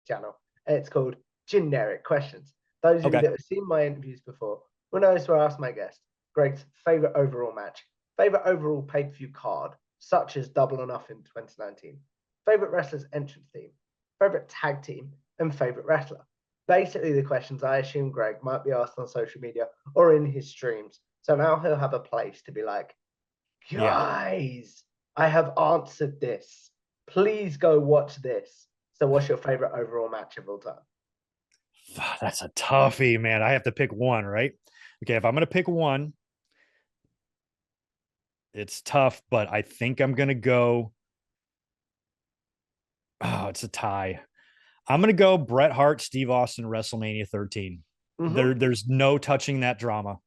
channel. It's called Generic Questions. Those of you Okay. that have seen my interviews before will know this where I ask my guest Greg's favorite overall match, favorite overall pay-per-view card, such as Double or Nothing 2019, favorite wrestler's entrance theme, favorite tag team, and favorite wrestler. Basically, the questions I assume Greg might be asked on social media or in his streams. So now he'll have a place to be like, Yeah. guys, I have answered this. Please go watch this. So, what's your favorite overall match of all time? That's a toughie, man. I have to pick one, right? Okay, if I'm gonna pick one, it's tough, but I think I'm gonna go. Oh, it's a tie. I'm gonna go Bret Hart, Steve Austin, WrestleMania 13. Mm-hmm. There's no touching that drama,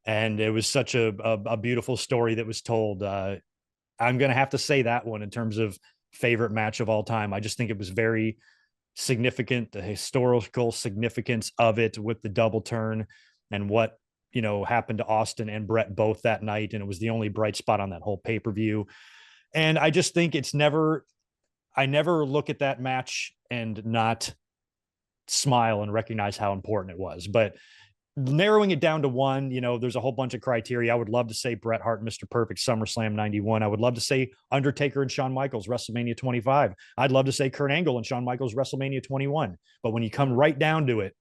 and it was such a beautiful story that was told. I'm gonna have to say that one in terms of favorite match of all time. I just think it was very significant, the historical significance of it with the double turn and what happened to Austin and Bret both that night, and it was the only bright spot on that whole pay-per-view. And I just think I never look at that match and not smile and recognize how important it was. But narrowing it down to one, there's a whole bunch of criteria. I would love to say Bret Hart, Mr. Perfect, SummerSlam 91. I would love to say Undertaker and Shawn Michaels, WrestleMania 25. I'd love to say Kurt Angle and Shawn Michaels, WrestleMania 21. But when you come right down to it,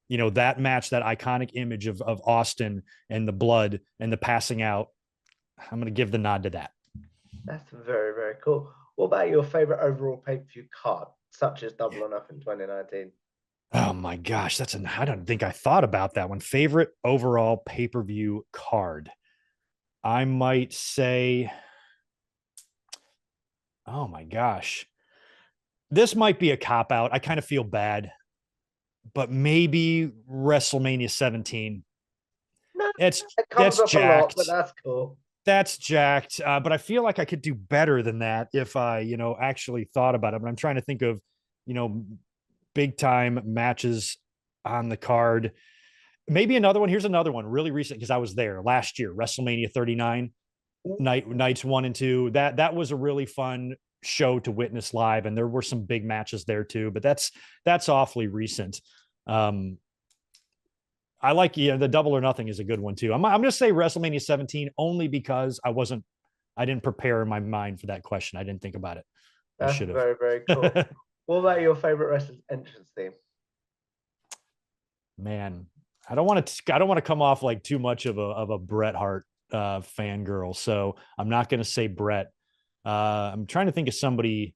that match, that iconic image of Austin and the blood and the passing out, I'm going to give the nod to that. That's very, very cool. What about your favorite overall pay-per-view card, such as Double or Nothing 2019? Oh my gosh, I don't think I thought about that one. Favorite overall pay-per-view card. I might say, oh my gosh, this might be a cop out. I kind of feel bad, but maybe WrestleMania 17. No, It's it comes that's up a lot, but jacked. that's cool. That's jacked. But I feel like I could do better than that if I, actually thought about it. But I'm trying to think of, you know, big time matches on the card. Maybe another one. Here's another one, really recent because I was there last year, WrestleMania 39, nights 1 and 2. That was a really fun show to witness live, and there were some big matches there too. But that's awfully recent. I like the Double or Nothing is a good one too. I'm going to say WrestleMania 17 only because I didn't prepare in my mind for that question. I didn't think about it. I That's should have. very, very cool. What about your favorite wrestler's entrance theme? Man, I don't want to come off like too much of a Bret Hart fangirl, so I'm not going to say Bret. I'm trying to think of somebody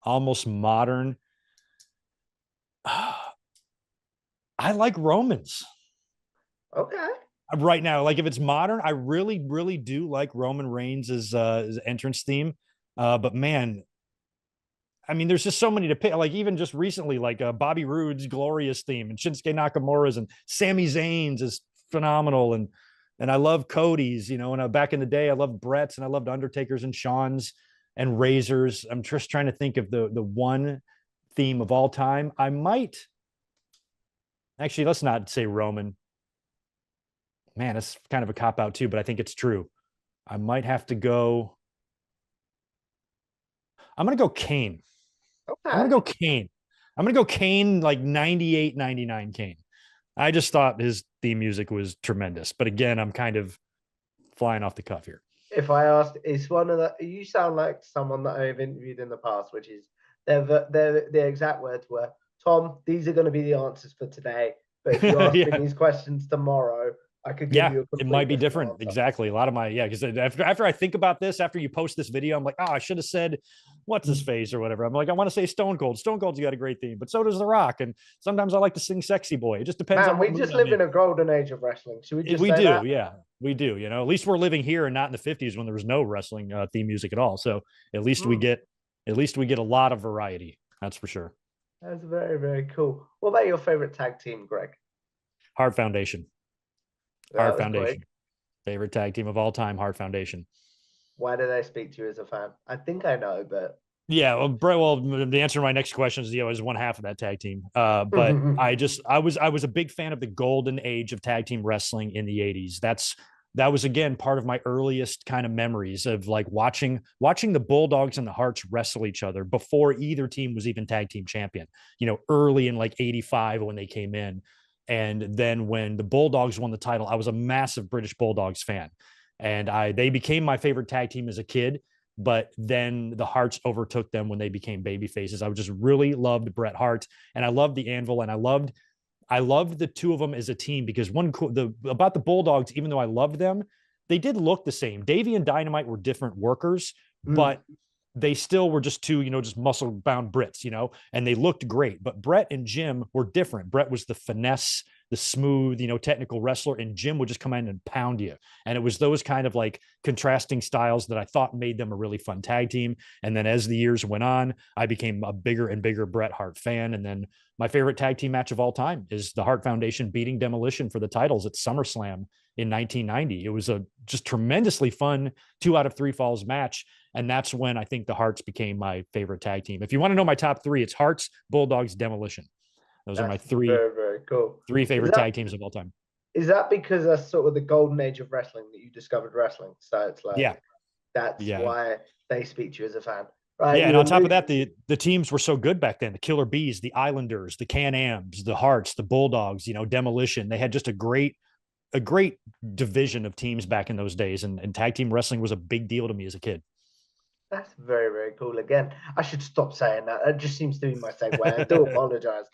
almost modern. I like Romans. Okay. Right now, like if it's modern, I really, really do like Roman Reigns' his entrance theme. But man, I mean, there's just so many to pick. Like even just recently, like Bobby Roode's glorious theme and Shinsuke Nakamura's and Sami Zayn's is phenomenal. And I love Cody's, and back in the day, I loved Brett's and I loved Undertaker's and Shawn's and Razor's. I'm just trying to think of the one theme of all time. I might actually, let's not say Roman. Man, it's kind of a cop out too, but I think it's true. I might have to go. I'm going to go Kane. Okay. I'm going to go Kane. I'm going to go Kane like 98, 99 Kane. I just thought his theme music was tremendous. But again, I'm kind of flying off the cuff here. If I asked, it's one of the, you sound like someone that I've interviewed in the past, which is their exact words were, Tom, these are going to be the answers for today. But if you ask me these questions tomorrow, I could give you a it might be different. answer. Exactly. A lot of my, because after I think about this, after you post this video, I'm like, I should have said what's his face or whatever. I'm like, I want to say Stone Cold. Stone Cold's got a great theme, but so does The Rock. And sometimes I like to sing Sexy Boy. It just depends on what we just live in a golden age of wrestling. Should we just we say do, that? yeah. We do. At least we're living here and not in the 50s when there was no wrestling theme music at all. So at least we get a lot of variety. That's for sure. That's very, very cool. What about your favorite tag team, Greg? Hart Foundation. Hart Foundation. Quick. Favorite tag team of all time, Hart Foundation. Why did I speak to you as a fan? I think I know, but yeah, well, the answer to my next question is, I was one half of that tag team. But I was a big fan of the golden age of tag team wrestling in the 80s. That's that was again part of my earliest kind of memories of like watching the Bulldogs and the Hearts wrestle each other before either team was even tag team champion, early in like 85 when they came in. And then when the Bulldogs won the title, I was a massive British Bulldogs fan. And they became my favorite tag team as a kid, but then the Hearts overtook them when they became baby faces. I just really loved Bret Hart, and I loved the Anvil, and I loved the two of them as a team, because about the Bulldogs, even though I loved them, they did look the same. Davey and Dynamite were different workers, but they still were just two, just muscle bound Brits, and they looked great. But Bret and Jim were different. Bret was the finesse, the smooth, technical wrestler, and Jim would just come in and pound you. And it was those kind of like contrasting styles that I thought made them a really fun tag team. And then as the years went on, I became a bigger and bigger Bret Hart fan. And then my favorite tag team match of all time is the Hart Foundation beating Demolition for the titles at SummerSlam in 1990. It was a just tremendously fun 2 out of 3 falls match. And that's when I think the Hearts became my favorite tag team. If you want to know my top 3, it's Hearts, Bulldogs, Demolition. Those are my very, very cool. 3 favorite tag teams of all time. Is that because that's sort of the golden age of wrestling that you discovered wrestling? So it's like, that's why they speak to you as a fan. Right. Yeah, and on top of that, the teams were so good back then. The Killer Bees, the Islanders, the Can-Ams, the Hearts, the Bulldogs, Demolition. They had just a great division of teams back in those days. And tag team wrestling was a big deal to me as a kid. That's very, very cool. Again, I should stop saying that. It just seems to be my segue. I do apologize.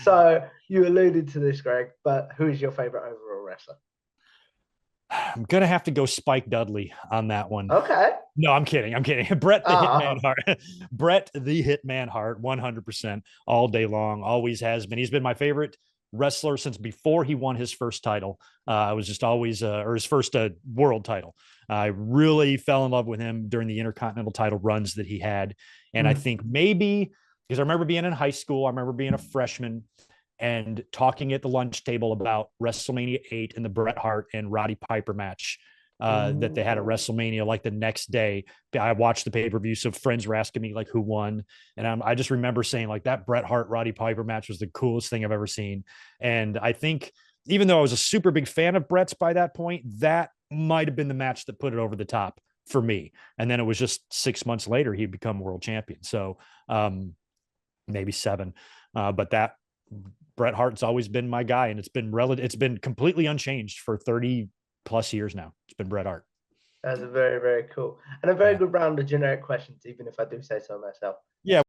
So you alluded to this, Greg, but who is your favorite overall wrestler? I'm going to have to go Spike Dudley on that one. Okay. No, I'm kidding. Bret the Hitman Hart. Bret the Hitman Hart, 100% all day long. Always has been. He's been my favorite wrestler since before he won his first title. I was just always, or his first world title. I really fell in love with him during the Intercontinental title runs that he had. And I think maybe because I remember being in high school, I remember being a freshman and talking at the lunch table about WrestleMania 8 and the Bret Hart and Roddy Piper match that they had at WrestleMania. Like the next day, I watched the pay-per-view. So friends were asking me like who won. And I just remember saying like that Bret Hart Roddy Piper match was the coolest thing I've ever seen. And I think even though I was a super big fan of Bret's by that point, that might've been the match that put it over the top for me. And then it was just 6 months later, he'd become world champion. So maybe 7, but that Bret Hart's always been my guy. And it's been completely unchanged for 30 plus years now. It's been Bret Hart. That's very, very cool. And a very good round of generic questions, even if I do say so myself. Yeah.